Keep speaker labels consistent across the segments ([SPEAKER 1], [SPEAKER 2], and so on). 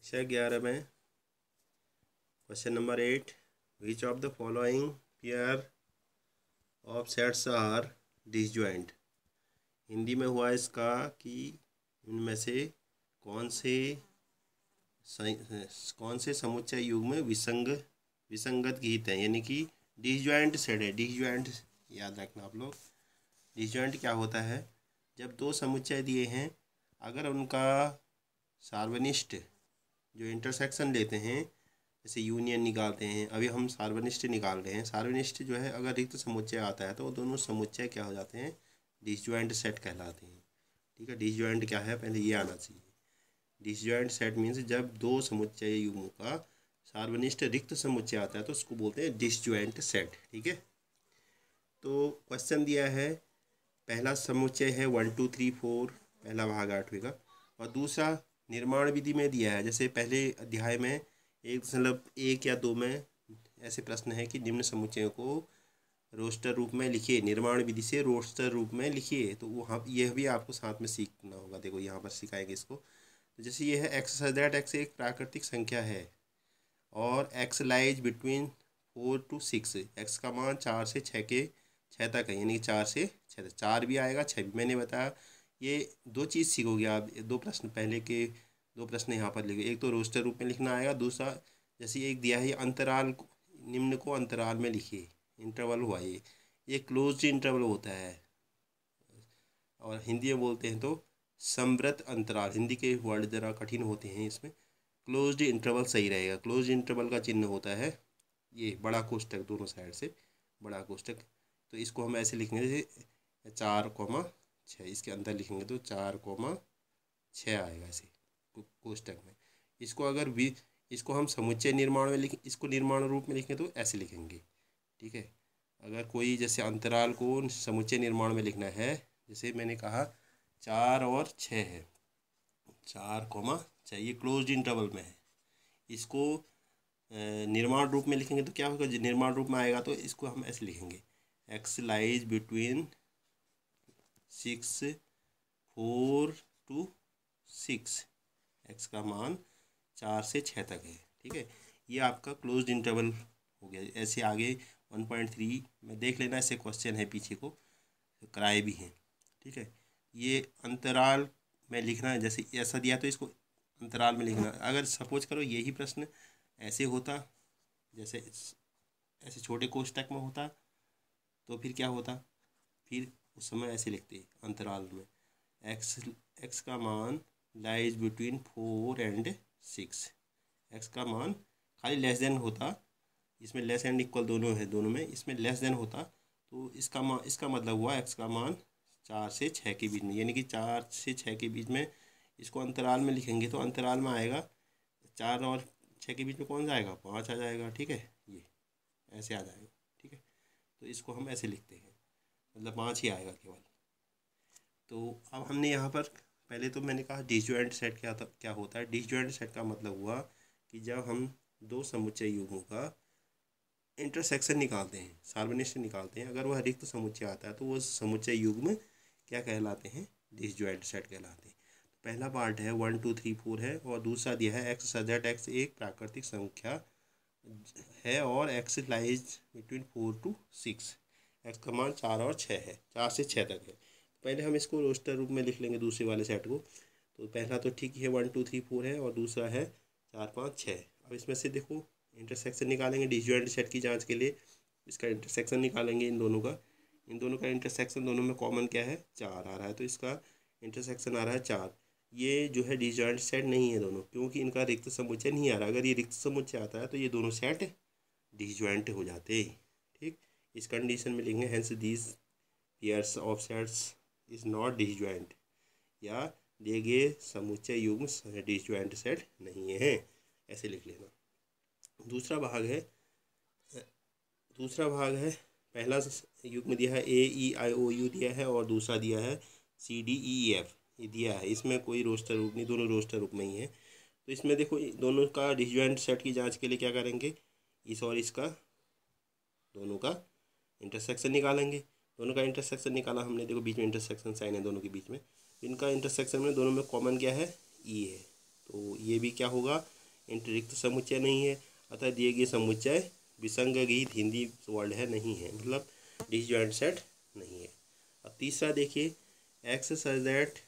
[SPEAKER 1] कक्षा 11 में question number 8, which of the following pair of sets are disjoint. Hindi में हुआ इसका कि इनमें से कौन से समुच्चय युग्म विसंगत गीत हैं, यानी कि डिसजॉइंट सेट है। डिसजॉइंट याद रखना आप लोग। डिसजॉइंट क्या होता है? जब दो समुच्चय दिए हैं, अगर उनका सार्वनिष्ठ जो इंटरसेक्शन लेते हैं, जैसे यूनियन निकालते हैं, अभी हम सार्वनिष्ठ निकाल रहे हैं। सार्वनिष्ठ जो है अगर रिक्त समुच्चय आता है तो वो दोनों समुच्चय क्या हो जाते हैं? डिसजॉइंट सेट कहलाते हैं। ठीक है, डिसजॉइंट क्या है पहले ये आना चाहिए। डिसजॉइंट सेट मीन्स जब दो समुच्चय युग्मों का सार्वनिष्ठ रिक्त समुच्चय आता है तो उसको बोलते हैं डिसजॉइंट सेट। ठीक है, तो क्वेश्चन दिया है, पहला समुच्चय है 1 2 3 4, पहला भाग 8वें का, और दूसरा निर्माण विधि में दिया है। जैसे पहले अध्याय में 1.1 या 2 में ऐसे प्रश्न है कि निम्न समुच्चयों को रोस्टर रूप में लिखिए, निर्माण विधि से रोस्टर रूप में लिखिए। तो वहाँ यह भी आपको साथ में सीखना होगा। देखो यहाँ पर सिखाएंगे इसको। तो जैसे ये है एक्स सच दैट एक्स एक प्राकृतिक संख्या है और x lies between 4 to 6, x का मान 4 से 6 तक है, यानी 4 से 6 तक। 4 भी आएगा, 6 भी। मैंने बताया ये दो चीज़ सीखोगे आप। दो प्रश्न पहले के दो प्रश्न यहाँ पर लिखे, एक तो रोस्टर रूप में लिखना आएगा, दूसरा जैसे एक दिया है अंतराल, निम्न को अंतराल में लिखिए। इंटरवल हुआ ये क्लोज्ड इंटरवल होता है, और हिंदी में बोलते हैं तो समवर्त अंतराल। हिंदी के वर्ड ज़रा कठिन होते हैं, इसमें क्लोज्ड इंटरवल सही रहेगा। क्लोज्ड इंटरवल का चिन्ह होता है ये बड़ा कोष्टक, दोनों साइड से बड़ा कोष्टक। तो इसको हम ऐसे लिखेंगे, जैसे 4,6, इसके अंदर लिखेंगे तो 4,6 आएगा ऐसे कोष्टक में। इसको अगर भी इसको हम समुच्चय निर्माण में इसको निर्माण रूप में लिखें तो ऐसे लिखेंगे। ठीक है, अगर कोई जैसे अंतराल को समुच्चय निर्माण में लिखना है, जैसे मैंने कहा 4 और 6 है, 4,6 ये क्लोज्ड इंटरवल में है। इसको निर्माण रूप में लिखेंगे तो क्या होगा? निर्माण रूप में आएगा तो इसको हम ऐसे लिखेंगे, x lies between 4 to 6, x का मान 4 से 6 तक है। ठीक है, ये आपका क्लोज्ड इंटरवल हो गया। ऐसे आगे 1.3 में देख लेना, ऐसे क्वेश्चन है पीछे को कराए भी हैं। ठीक है, ये अंतराल में लिखना है, जैसे ऐसा दिया तो इसको अंतराल में लिखना। अगर सपोज करो यही प्रश्न ऐसे होता, जैसे ऐसे छोटे कोष्टक में होता, तो फिर क्या होता? फिर उस समय ऐसे लिखते अंतराल में, एक्स का मान लाइज बिटवीन 4 and 6, एक्स का मान खाली लेस देन होता, इसमें लेस एंड इक्वल दोनों है, दोनों में इसमें लेस देन होता, तो इसका मतलब हुआ एक्स का मान 4 से 6 के बीच में, यानी कि 4 से 6 के बीच में। इसको अंतराल में लिखेंगे तो अंतराल में आएगा 4 और 6 के बीच में कौन सा आएगा? 5 आ जाएगा। ठीक है, ये ऐसे आ जाएगा। ठीक है, तो इसको हम ऐसे लिखते हैं, मतलब 5 ही आएगा केवल। तो अब हमने यहाँ पर पहले तो मैंने कहा डिसजॉइंट सेट क्या होता है। डिसजॉइंट सेट का मतलब हुआ कि जब हम दो समुच्चय युग्मों का इंटरसेक्शन निकालते हैं, सार्वनिष्ठ निकालते हैं, अगर वह रिक्त समुच्चय आता है तो वो समुच्चय युग्म क्या कहलाते हैं? डिसजॉइंट सेट कहलाते हैं। तो पहला पार्ट है 1 2 3 4 है, और दूसरा दिया है एक्स सच दैट एक्स एक प्राकृतिक संख्या है और x lies between 4 to 6, x का मान 4 और 6 है, 4 से 6 तक है। पहले हम इसको रोस्टर रूप में लिख लेंगे दूसरे वाले सेट को। तो पहला तो ठीक ही है 1 2 3 4 है, और दूसरा है 4 5 6। अब इसमें से देखो इंटरसेक्शन निकालेंगे डिसजॉइंट सेट की जांच के लिए। इसका इंटरसेक्शन निकालेंगे इन दोनों का इंटरसेक्शन, दोनों में कॉमन क्या है? 4 आ रहा है, तो इसका इंटरसेक्शन आ रहा है 4। ये जो है डिसजॉइंट सेट नहीं है दोनों, क्योंकि इनका रिक्त समुच्चय नहीं आ रहा। अगर ये रिक्त समुच्चय आता है तो ये दोनों सेट डिसजॉइंट हो जाते। ठीक, इस कंडीशन में लिखेंगे hence these pairs of sets is not disjoint, या दिए गए समुच्चय युग्म डिसजॉइंट सेट नहीं है, ऐसे लिख लेना। दूसरा भाग है पहला युग्म दिया है AEIOU दिया है, और दूसरा दिया है CDEF ये दिया है। इसमें कोई रोस्टर रूप नहीं, दोनों रोस्टर रूप में ही है। तो इसमें देखो दोनों का डिसजॉइंट सेट की जांच के लिए क्या करेंगे? इस और इसका दोनों का इंटरसेक्शन निकालेंगे। दोनों का इंटरसेक्शन निकाला हमने, देखो बीच में इंटरसेक्शन साइन है दोनों के बीच में। इनका इंटरसेक्शन में दोनों में कॉमन क्या है? E है, तो ये भी क्या होगा? रिक्त समुच्चय नहीं है, अतः दिए गए समुच्चय विसंगत हिंदी वर्ड है, नहीं है, मतलब डिसजॉइंट सेट नहीं है। अब तीसरा देखिए, एक्स सच दैट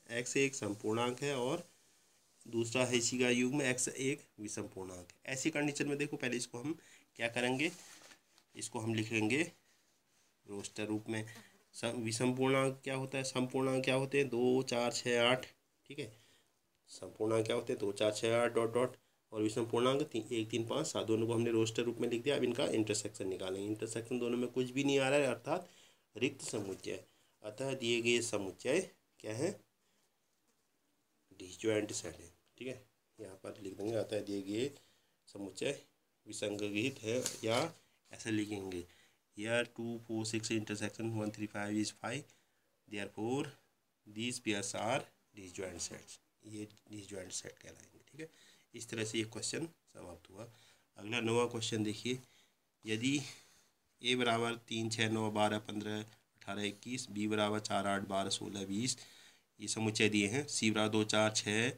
[SPEAKER 1] एक्स एक संपूर्णांक है और दूसरा है इसी का युग्म एक्स एक विषम पूर्णांक। ऐसी कंडीशन में देखो पहले इसको हम क्या करेंगे, इसको हम लिखेंगे रोस्टर रूप में। विषम पूर्णांक क्या होता है, संपूर्णांक क्या होते हैं, 2 4 6 8, ठीक है। संपूर्णांक क्या होते हैं, 2 4 6 8 डॉट डॉट, और विषम पूर्णांक 1 3 5 7। दोनों को हमने रोस्टर रूप में लिख दिया। अब इनका इंटरसेक्शन निकालेंगे। इंटरसेक्शन दोनों में कुछ भी नहीं आ रहा है, अर्थात रिक्त समुच्चय। अतः दिए गए समुच्चय क्या है, डिसजॉइंट सेट है, ठीक है। यहाँ पर लिख देंगे, अतः दिए गए समुच्चय विसंगत है, या ऐसे लिखेंगे, here 2 4 6 intersection 1 3 5 is 5, therefore these pairs are disjoint sets। ये डिसजॉइंट सेट कहलाएंगे, ठीक है। इस तरह से ये क्वेश्चन समाप्त हुआ। अगला 9वां क्वेश्चन देखिए, यदि a बराबर 3 6 9 12 15 18 21, b बराबर 4 8 12 16 20 ये समुच्चय दिए हैं, c बराबर 2 4 6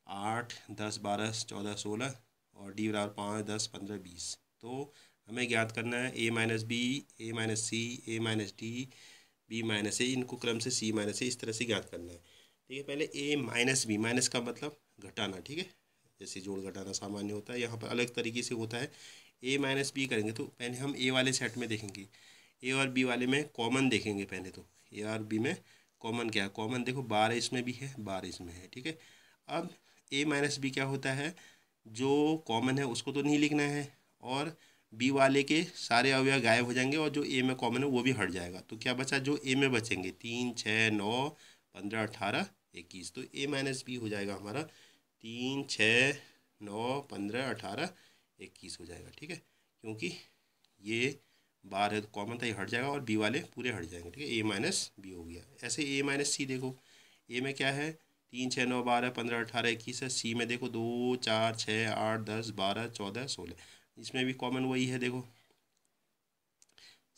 [SPEAKER 1] 8 10 12 14 16 और d बराबर 5 10 15 20, तो हमें ज्ञात करना है a minus B, a minus C, a minus D, b minus A, इनको क्रम से c माइनस ए इस तरह से ज्ञात करना है, ठीक है। पहले a माइनस बी, माइनस का मतलब घटाना, ठीक है, जैसे जोड़ घटाना सामान्य होता है, यहाँ पर अलग तरीके से होता है। a माइनस बी करेंगे तो पहले हम a वाले सेट में देखेंगे, a और b वाले में कॉमन देखेंगे पहले। तो a और b में कॉमन क्या है, कॉमन देखो 12 इसमें भी है 12 इसमें है, ठीक है। अब a माइनस बी क्या होता है, जो कॉमन है उसको तो नहीं लिखना है, और बी वाले के सारे अवयव गायब हो जाएंगे और जो ए में कॉमन है वो भी हट जाएगा। तो क्या बचा, जो ए में बचेंगे 3 6 9 15 18 21, तो ए माइनस बी हो जाएगा हमारा 3 6 9 15 18 21 हो जाएगा, ठीक है। क्योंकि ये 12 कॉमन था, ये हट जाएगा और बी वाले पूरे हट जाएंगे, ठीक है। ए माइनस बी हो गया। ऐसे ए माइनस सी देखो, ए में क्या है 3 6 9 12 15 18 21 है, सी में देखो 2 4 6 8 10 12 14 16, इसमें भी कॉमन वही है। देखो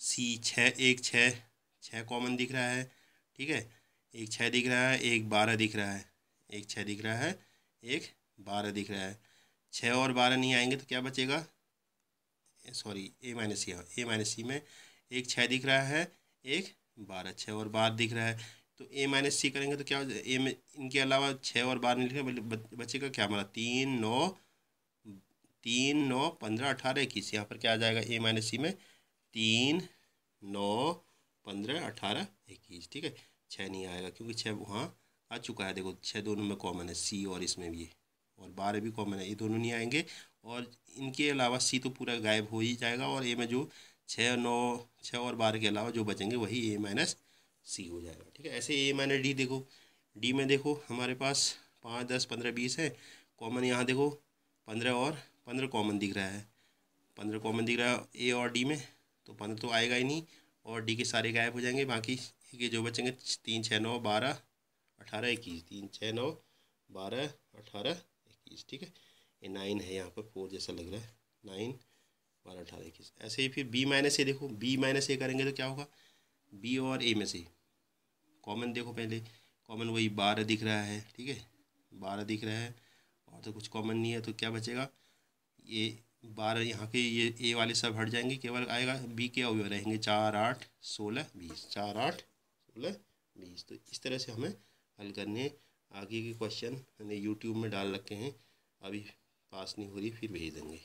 [SPEAKER 1] सी 6 1 6 6 कॉमन दिख रहा है, ठीक है, एक 6 दिख रहा है, एक 12 दिख रहा है, एक 6 दिख रहा है, एक 12 दिख रहा है। 6 और 12 नहीं आएंगे तो क्या बचेगा, सॉरी ए माइनस सी, ए माइनस सी में एक 6 दिख रहा है, एक 12, 6 और 12 दिख रहा है, तो ए माइनस सी करेंगे तो क्या ए में इनके अलावा 6 और 12 नहीं लिखा, बचेगा क्या हमारा 3 9 15 18 21। यहाँ पर क्या आ जाएगा, ए माइनस सी में 3 9 15 18 21, ठीक है। 6 नहीं आएगा क्योंकि 6 वहाँ आ चुका है, देखो 6 दोनों में कॉमन है, सी और इसमें भी है, और 12 भी कॉमन है, ये दोनों नहीं आएंगे। और इनके अलावा सी तो पूरा गायब हो ही जाएगा, और ए में जो 6 और 12 के अलावा जो बचेंगे वही ए माइनस सी हो जाएगा, ठीक है। ऐसे ए माइनस डी देखो, डी में देखो हमारे पास 5 10 15 20 है, कॉमन यहाँ देखो 15 और 15 कॉमन दिख रहा है, 15 कॉमन दिख रहा है ए और डी में, तो 15 तो आएगा ही नहीं, और डी के सारे गायब हो जाएंगे। बाकी के जो बचेंगे 3 6 9 12 18 21, 3 6 9 12 18 21, ठीक है। ये 9 है, यहाँ पर 4 जैसा लग रहा है, 9 12 18 21। ऐसे ही फिर बी माइनस ए देखो, बी माइनस ए करेंगे तो क्या होगा, बी और ए में से कॉमन देखो, पहले कॉमन वही 12 दिख रहा है, ठीक है, 12 दिख रहा है, और तो कुछ कॉमन नहीं है, तो क्या बचेगा, ये 12 यहाँ के ये ए वाले सब हट जाएंगे, केवल आएगा बी के अवयव रहेंगे 4 8 16 20, 4 8 16 20। तो इस तरह से हमें हल करने। आगे के क्वेश्चन मैंने यूट्यूब में डाल रखे हैं, अभी पास नहीं हो रही, फिर भेज देंगे।